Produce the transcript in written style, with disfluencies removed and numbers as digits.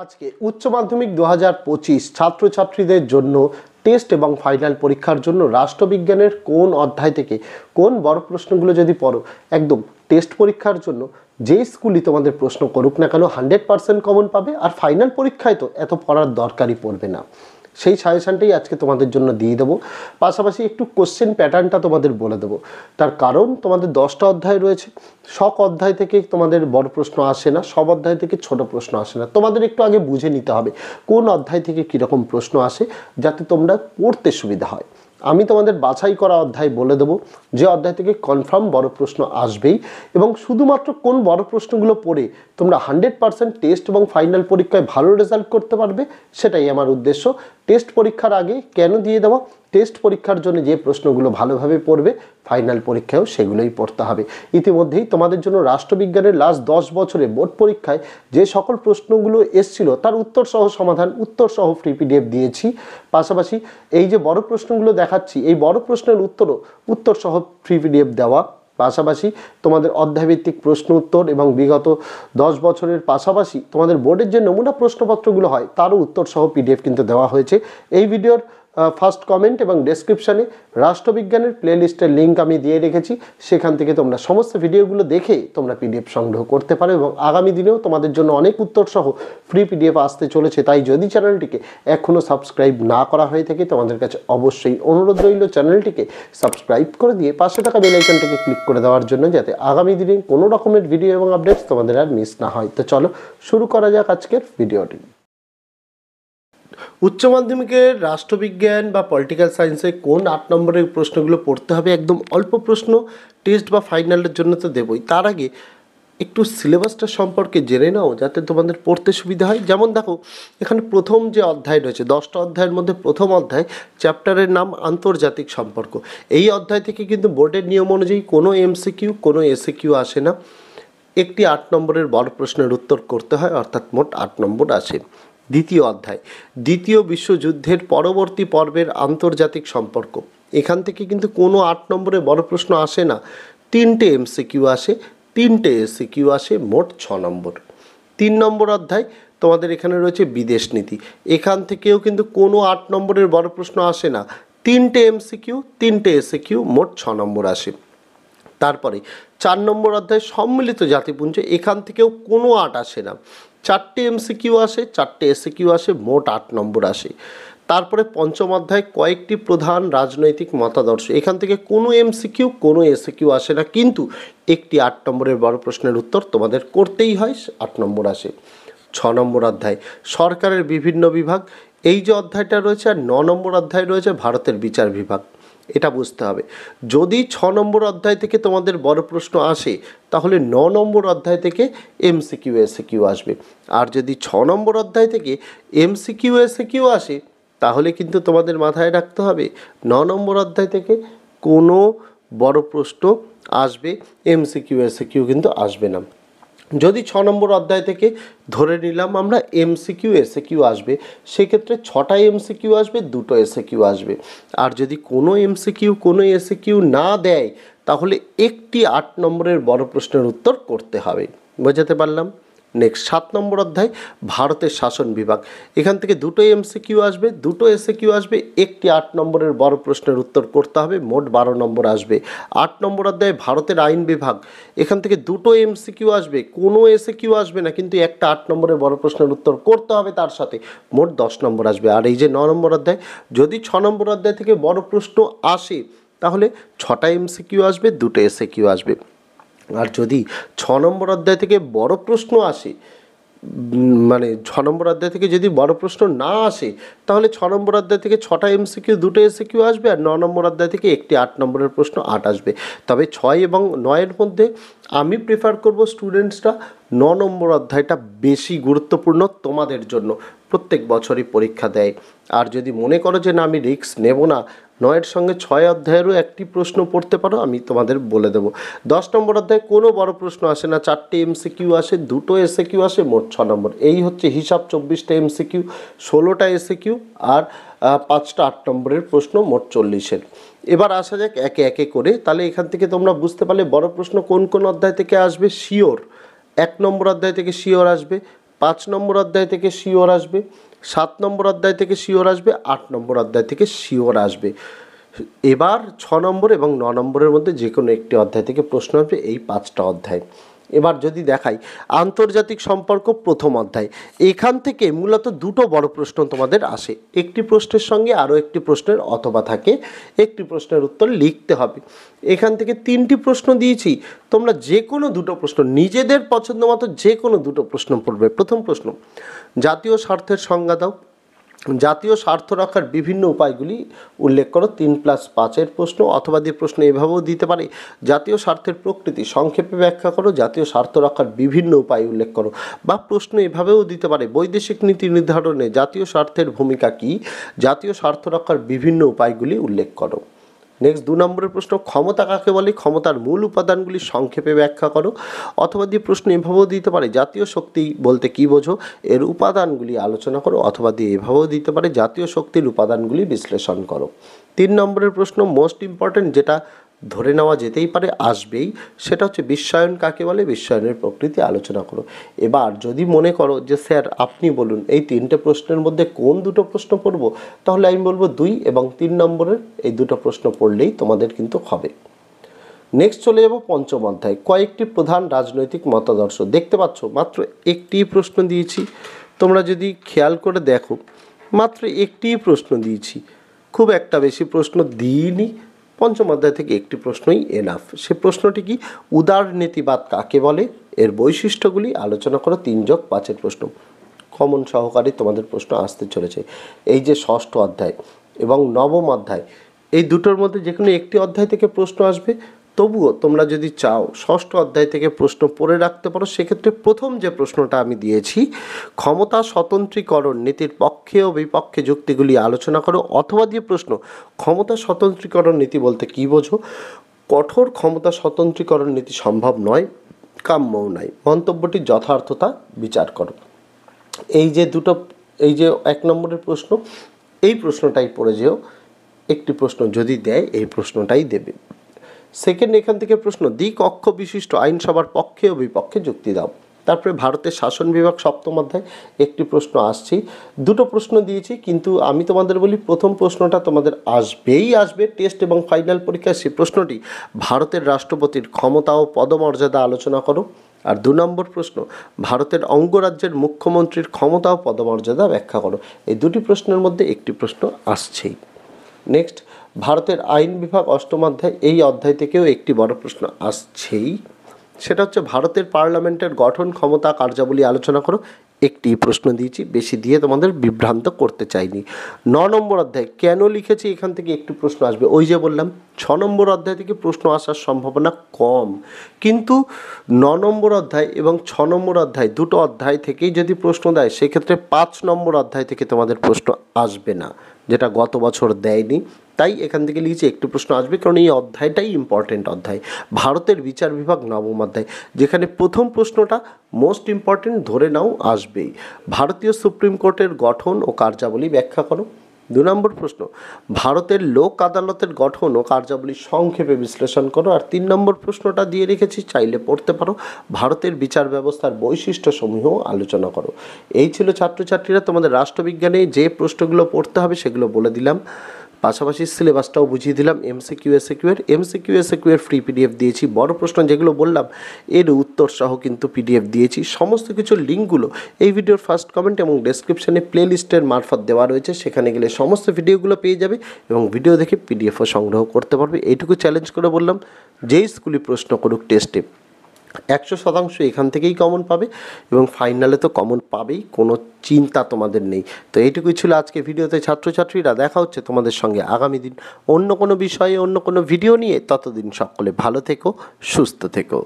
আজকে উচ্চ মাধ্যমিক 2025 ছাত্রছাত্রীদের জন্য টেস্ট এবং ফাইনাল পরীক্ষার জন্য রাষ্ট্রবিজ্ঞানের কোন অধ্যায় থেকে কোন বড় প্রশ্নগুলো যদি পড়ো একদম টেস্ট পরীক্ষার জন্য যেই স্কুলই তোমাদের প্রশ্ন করুক না কেন 100% কমন পাবে। আর ফাইনাল পরীক্ষায় তো এত পড়ার দরকারই পড়বে না। সেই সাজেশনটাই আজকে তোমাদের জন্য দিয়ে দেবো। পাশাপাশি একটু কোশ্চেন প্যাটার্নটা তোমাদের বলে দেবো। তার কারণ তোমাদের 10টা অধ্যায় রয়েছে, সব অধ্যায় থেকে তোমাদের বড় প্রশ্ন আসে না, সব অধ্যায় থেকে ছোট প্রশ্ন আসে না। তোমাদের একটু আগে বুঝে নিতে হবে কোন অধ্যায় থেকে কীরকম প্রশ্ন আসে, যাতে তোমরা পড়তে সুবিধা হয়। আমি তোমাদের বাছাই করা অধ্যায় বলে দেবো, যে অধ্যায় থেকে কনফার্ম বড় প্রশ্ন আসবেই, এবং শুধুমাত্র কোন বড় প্রশ্নগুলো পড়ে তোমরা 100% টেস্ট এবং ফাইনাল পরীক্ষায় ভালো রেজাল্ট করতে পারবে, সেটাই আমার উদ্দেশ্য। টেস্ট পরীক্ষার আগে কেন দিয়ে দেওয়া, টেস্ট পরীক্ষার জন্য যে প্রশ্নগুলো ভালোভাবে পড়বে ফাইনাল পরীক্ষায়ও সেগুলোই পড়তে হবে। ইতিমধ্যেই তোমাদের জন্য রাষ্ট্রবিজ্ঞানের লাস্ট 10 বছরে বোর্ড পরীক্ষায় যে সকল প্রশ্নগুলো এসেছিল তার উত্তর সহ সমাধান, উত্তর সহ ফ্রি পিডিএফ দিয়েছি। পাশাপাশি এই যে বড় প্রশ্নগুলো দেখাচ্ছি, এই বড় প্রশ্নের উত্তর সহ ফ্রি পিডিএফ দেওয়া। পাশাপাশি তোমাদের অধ্যায়ভিত্তিক প্রশ্ন উত্তর এবং বিগত 10 বছরের পাশাপাশি তোমাদের বোর্ডের যে নমুনা প্রশ্নপত্রগুলো হয় তারও উত্তর সহ পিডিএফ কিন্তু দেওয়া হয়েছে। এই ভিডিওর ফার্স্ট কমেন্ট এবং ডেসক্রিপশানে রাষ্ট্রবিজ্ঞানের প্লেলিস্টের লিঙ্ক আমি দিয়ে রেখেছি, সেখান থেকে তোমরা সমস্ত ভিডিওগুলো দেখে তোমরা পিডিএফ সংগ্রহ করতে পারো। এবং আগামী দিনেও তোমাদের জন্য অনেক উত্তর সহ ফ্রি পিডিএফ আসতে চলেছে। তাই যদি চ্যানেলটিকে এখনও সাবস্ক্রাইব না করা হয়ে থাকে তোমাদের কাছে অবশ্যই অনুরোধ রইল চ্যানেলটিকে সাবস্ক্রাইব করে দিয়ে পাশে থাকা বেল আইকনটিকে ক্লিক করে দেওয়ার জন্য, যাতে আগামী দিনে কোনো রকমের ভিডিও এবং আপডেটস তোমাদের আর মিস না হয়। তো চলো শুরু করা যাক আজকের ভিডিওটি। উচ্চ মাধ্যমিকের রাষ্ট্রবিজ্ঞান বা পলিটিক্যাল সায়েন্সে কোন 8 নম্বরের প্রশ্নগুলো পড়তে হবে, একদম অল্প প্রশ্ন, টেস্ট বা ফাইনালের জন্য তো দেবই। তার আগে একটু সিলেবাসটা সম্পর্কে জেনে নাও, যাতে তোমাদের পড়তে সুবিধা হয়। যেমন দেখো, এখানে প্রথম যে অধ্যায় রয়েছে, 10টা অধ্যায়ের মধ্যে প্রথম অধ্যায়, চ্যাপ্টারের নাম আন্তর্জাতিক সম্পর্ক। এই অধ্যায় থেকে কিন্তু বোর্ডের নিয়ম অনুযায়ী কোনো এমসিকিউ কোনো এসিকিউ আসে না। একটি 8 নম্বরের বড় প্রশ্নের উত্তর করতে হয়, অর্থাৎ মোট 8 নম্বর আসে। দ্বিতীয় অধ্যায়, দ্বিতীয় বিশ্বযুদ্ধের পরবর্তী পর্বের আন্তর্জাতিক সম্পর্ক। এখান থেকে কিন্তু কোনো 8 নম্বরে বড় প্রশ্ন আসে না, 3টে এমসিকিউ আসে, 3টে এসিকিউ আসে, মোট 6 নম্বর। 3 নম্বর অধ্যায় তোমাদের এখানে রয়েছে বিদেশ নীতি। এখান থেকেও কিন্তু কোনো 8 নম্বরের বড় প্রশ্ন আসে না, 3টে এমসিকিউ 3টে এসিকিউ, মোট 6 নম্বর আসে। তারপরে 4 নম্বর অধ্যায় সম্মিলিত জাতিপুঞ্জ। এখান থেকেও কোনো 8 আসে না, 4টে এমসিকিউ আসে, 4টে এসিকিউ আসে, মোট 8 নম্বর আসে। তারপরে পঞ্চম অধ্যায় কয়েকটি প্রধান রাজনৈতিক মতাদর্শ। এখান থেকে কোনো এমসিকিউ কোনো এসিকিউ আসে না, কিন্তু একটি 8 নম্বরের বড় প্রশ্নের উত্তর তোমাদের করতেই হয়, 8 নম্বর আসে। 6 নম্বর অধ্যায় সরকারের বিভিন্ন বিভাগ। এই যে অধ্যায়টা রয়েছে, আর 9 নম্বর অধ্যায় রয়েছে ভারতের বিচার বিভাগ। এটা বুঝতে হবে, যদি 6 নম্বর অধ্যায় থেকে তোমাদের বড় প্রশ্ন আসে, তাহলে 9 নম্বর অধ্যায় থেকে এমসিকিউ এসিকিউ আসবে। আর যদি 6 নম্বর অধ্যায় থেকে এমসিকিউ এসিকিউ আসে, তাহলে কিন্তু তোমাদের মাথায় রাখতে হবে 9 নম্বর অধ্যায় থেকে কোনো বড় প্রশ্ন আসবে, এমসিকিউ এসিকিউ কিন্তু আসবে না। যদি 6 নম্বর অধ্যায় থেকে ধরে নিলাম আমরা এমসিকিউ এসিকিউ আসবে, সেক্ষেত্রে 6টা এমসিকিউ আসবে, 2টো এসিকিউ আসবে। আর যদি কোনো এমসিকিউ কোনো এসিকিউ না দেয়, তাহলে একটি 8 নম্বরের বড় প্রশ্নের উত্তর করতে হবে। বোঝাতে পারলাম? নেক্সট 7 নম্বর অধ্যায় ভারতের শাসন বিভাগ। এখান থেকে 2টো এমসিকিউ আসবে, 2টো এসিকিউ আসবে, একটি 8 নম্বরের বড় প্রশ্নের উত্তর করতে হবে, মোট 12 নম্বর আসবে। 8 নম্বর অধ্যায় ভারতের আইন বিভাগ। এখান থেকে 2টো এমসিকিউ আসবে, কোনো এসিকিউ আসবে না, কিন্তু একটা 8 নম্বরের বড় প্রশ্নের উত্তর করতে হবে তার সাথে, মোট 10 নম্বর আসবে। আর এই যে 9 নম্বর অধ্যায়, যদি 6 নম্বর অধ্যায় থেকে বড় প্রশ্ন আসে, তাহলে 6টা এমসিকিউ আসবে, 2টো এসিকিউ আসবে। আর যদি 6 নম্বর অধ্যায় থেকে বড় প্রশ্ন আসে, মানে 6 নম্বর অধ্যায় থেকে যদি বড় প্রশ্ন না আসে, তাহলে 6 নম্বর অধ্যায় থেকে 6টা এমসিকিউ 2টো এসিকিউ আসবে, আর 9 নম্বর অধ্যায় থেকে একটি 8 নম্বরের প্রশ্ন 8 আসবে। তবে 6 এবং 9-এর মধ্যে আমি প্রেফার করব স্টুডেন্টসরা 9 নম্বর অধ্যায়টা বেশি গুরুত্বপূর্ণ তোমাদের জন্য, প্রত্যেক বছরই পরীক্ষা দেয়। আর যদি মনে করো যে না, আমি রিস্ক নেব না, 9-এর সঙ্গে 6 অধ্যায়েরও একটি প্রশ্ন পড়তে পারো, আমি তোমাদের বলে দেবো। 10 নম্বর অধ্যায়ে কোনো বড় প্রশ্ন আসে না, 4টে এমসিকিউ আসে, 2টো এসিকিউ আসে, মোট 6 নম্বর। এই হচ্ছে হিসাব, 24টা এমসিকিউ, 16টা এসিকিউ, আর 5টা 8 নম্বরের প্রশ্ন, মোট 40-এর। এবার আসা যাক একে একে করে। তাহলে এখান থেকে তোমরা বুঝতে পারলে বড় প্রশ্ন কোন কোন অধ্যায় থেকে আসবে শিওর। 1 নম্বর অধ্যায় থেকে শিওর আসবে, 5 নম্বর অধ্যায় থেকে শিওর আসবে, 7 নম্বর অধ্যায় থেকে শিওর আসবে, 8 নম্বর অধ্যায় থেকে শিওর আসবে। এবার 6 নম্বর এবং 9 নম্বরের মধ্যে যে কোনো একটি অধ্যায় থেকে প্রশ্ন আসবে, এই 5টা অধ্যায়। এবার যদি দেখাই আন্তর্জাতিক সম্পর্ক প্রথম অধ্যায়, এখান থেকে মূলত দুটো বড় প্রশ্ন তোমাদের আসে। একটি প্রশ্নের সঙ্গে আরও একটি প্রশ্নের অথবা থাকে, একটি প্রশ্নের উত্তর লিখতে হবে। এখান থেকে 3টি প্রশ্ন দিয়েছি, তোমরা যে কোনো দুটো প্রশ্ন নিজেদের পছন্দ মতো যে কোনো দুটো প্রশ্ন পড়বে। প্রথম প্রশ্ন, জাতীয় স্বার্থের সংজ্ঞা দাও। জাতীয় স্বার্থ রক্ষার বিভিন্ন উপায়গুলি উল্লেখ করো। 3+5 প্রশ্ন, অথবা দিয়ে প্রশ্ন এভাবেও দিতে পারে, জাতীয় স্বার্থের প্রকৃতি সংক্ষেপে ব্যাখ্যা করো, জাতীয় স্বার্থ রক্ষার বিভিন্ন উপায় উল্লেখ করো। বা প্রশ্ন এভাবেও দিতে পারে, বৈদেশিক নীতি নির্ধারণে জাতীয় স্বার্থের ভূমিকা কী, জাতীয় স্বার্থ রক্ষার বিভিন্ন উপায়গুলি উল্লেখ করো। নেক্সট 2 নম্বরের প্রশ্ন, ক্ষমতা কাকে বলে, ক্ষমতার মূল উপাদানগুলি সংক্ষেপে ব্যাখ্যা করো। অথবা দিয়ে প্রশ্ন এভাবেও দিতে পারে, জাতীয় শক্তি বলতে কী বোঝো, এর উপাদানগুলি আলোচনা করো। অথবা দিয়ে এভাবেও দিতে পারে, জাতীয় শক্তির উপাদানগুলি বিশ্লেষণ করো। 3 নম্বরের প্রশ্ন মোস্ট ইম্পর্ট্যান্ট, যেটা ধরে নেওয়া যেতেই পারে আসবেই, সেটা হচ্ছে বিশ্বায়ন কাকে বলে, বিশ্বায়নের প্রকৃতি আলোচনা করো। এবার যদি মনে করো যে স্যার আপনি বলুন এই 3টে প্রশ্নের মধ্যে কোন দুটো প্রশ্ন পড়ব, তাহলে আমি বলবো 2 এবং 3 নম্বরের এই দুটো প্রশ্ন পড়লেই তোমাদের কিন্তু হবে। নেক্সট চলে যাব পঞ্চম অধ্যায়, কয়েকটি প্রধান রাজনৈতিক মতাদর্শ। দেখতে পাচ্ছ মাত্র একটি প্রশ্ন দিয়েছি, তোমরা যদি খেয়াল করে দেখো মাত্র একটি প্রশ্ন দিয়েছি, খুব একটা বেশি প্রশ্ন দিইনি। পঞ্চম অধ্যায় থেকে একটি প্রশ্নই এনাফ। সে প্রশ্নটি কি, উদারনীতিবাদ কাকে বলে, এর বৈশিষ্ট্যগুলি আলোচনা করো। 3+5 প্রশ্ন কমন সহকারে তোমাদের প্রশ্ন আসতে চলেছে। এই যে ষষ্ঠ অধ্যায় এবং নবম অধ্যায়, এই দুটোর মধ্যে যে কোনো একটি অধ্যায় থেকে প্রশ্ন আসবে। তবুও তোমরা যদি চাও ষষ্ঠ অধ্যায় থেকে প্রশ্ন পড়ে রাখতে পারো, সেক্ষেত্রে প্রথম যে প্রশ্নটা আমি দিয়েছি, ক্ষমতা স্বতন্ত্রীকরণ নীতির পক্ষে ও বিপক্ষে যুক্তিগুলি আলোচনা করো। অথবা দিয়ে প্রশ্ন, ক্ষমতা স্বতন্ত্রীকরণ নীতি বলতে কী বোঝো, কঠোর ক্ষমতা স্বতন্ত্রীকরণ নীতি সম্ভব নয়, কাম্যও নয়, মন্তব্যটির যথার্থতা বিচার করো। এই যে 1 নম্বরের প্রশ্ন, এই প্রশ্নটাই পড়ে যেও। একটি প্রশ্ন যদি দেয় এই প্রশ্নটাই দেবে। সেকেন্ড, এখান থেকে প্রশ্ন, দ্বিকক্ষ বিশিষ্ট আইনসভার পক্ষে ও বিপক্ষে যুক্তি দাও। তারপরে ভারতের শাসন বিভাগ সপ্তম অধ্যায়, একটি প্রশ্ন আসছেই। দুটো প্রশ্ন দিয়েছি, কিন্তু আমি তোমাদের বলি প্রথম প্রশ্নটা তোমাদের আসবেই আসবে টেস্ট এবং ফাইনাল পরীক্ষায়। সেই প্রশ্নটি, ভারতের রাষ্ট্রপতির ক্ষমতা ও পদমর্যাদা আলোচনা করো। আর 2 নম্বর প্রশ্ন, ভারতের অঙ্গরাজ্যের মুখ্যমন্ত্রীর ক্ষমতা ও পদমর্যাদা ব্যাখ্যা করো। এই দুটি প্রশ্নের মধ্যে একটি প্রশ্ন আসছেই। নেক্সট, ভারতের আইন বিভাগ অষ্টম অধ্যায়, এই অধ্যায় থেকেও একটি বড় প্রশ্ন আসছেই। সেটা হচ্ছে ভারতের পার্লামেন্টের গঠন, ক্ষমতা, কার্যাবলী আলোচনা করো। একটি প্রশ্ন দিয়েছি, বেশি দিয়ে তোমাদের বিভ্রান্ত করতে চাইনি। 9 নম্বর অধ্যায়, কেন লিখেছি, এখান থেকে একটি প্রশ্ন আসবে। ওই যে বললাম 6 নম্বর অধ্যায় থেকে প্রশ্ন আসার সম্ভাবনা কম, কিন্তু 9 নম্বর অধ্যায় এবং 6 নম্বর অধ্যায় দুটো অধ্যায় থেকেই যদি প্রশ্ন দেয়, সেক্ষেত্রে 5 নম্বর অধ্যায় থেকে তোমাদের প্রশ্ন আসবে না, যেটা গত বছর দেয়নি। তাই এখান থেকে লিখেছি একটি প্রশ্ন আসবে, কারণ এই অধ্যায়টাই ইম্পর্টেন্ট অধ্যায়, ভারতের বিচার বিভাগ নবম অধ্যায়, যেখানে প্রথম প্রশ্নটা মোস্ট ইম্পর্টেন্ট ধরে নাও আসবেই। ভারতীয় সুপ্রিম কোর্টের গঠন ও কার্যাবলী ব্যাখ্যা করো। 2 নম্বর প্রশ্ন, ভারতের লোক আদালতের গঠন ও কার্যাবলী সংক্ষেপে বিশ্লেষণ করো। আর 3 নম্বর প্রশ্নটা দিয়ে রেখেছি, চাইলে পড়তে পারো, ভারতের বিচার ব্যবস্থার বৈশিষ্ট্যসমূহ আলোচনা করো। এই ছিল ছাত্রছাত্রীরা তোমাদের রাষ্ট্রবিজ্ঞানে যে প্রশ্নগুলো পড়তে হবে সেগুলো বলে দিলাম, পাশাপাশি সিলেবাসটাও বুঝিয়ে দিলাম। এমসিকিউ এসএকিউ এর ফ্রি পিডিএফ দিয়েছি, বড় প্রশ্ন যেগুলো বললাম এর উত্তর সহ কিন্তু পিডিএফ দিয়েছি। সমস্ত কিছুর লিঙ্কগুলো এই ভিডিওর ফার্স্ট কমেন্ট এবং ডেসক্রিপশনে প্লে লিস্টের মারফত দেওয়া রয়েছে, সেখানে গেলে সমস্ত ভিডিওগুলো পেয়ে যাবে এবং ভিডিও দেখে পিডিএফও সংগ্রহ করতে পারবে। এইটুকু চ্যালেঞ্জ করে বললাম, যেই স্কুলে প্রশ্ন করুক টেস্টে 100% এখান থেকেই কমন পাবে এবং ফাইনালে তো কমন পাবেই, কোনো চিন্তা তোমাদের নেই। তো এইটুকুই ছিল আজকে ভিডিওতে ছাত্রছাত্রীরা। দেখা হচ্ছে তোমাদের সঙ্গে আগামী দিন অন্য কোনো বিষয়ে, অন্য কোনো ভিডিও নিয়ে। ততদিন সকলে ভালো থেকো, সুস্থ থেকো।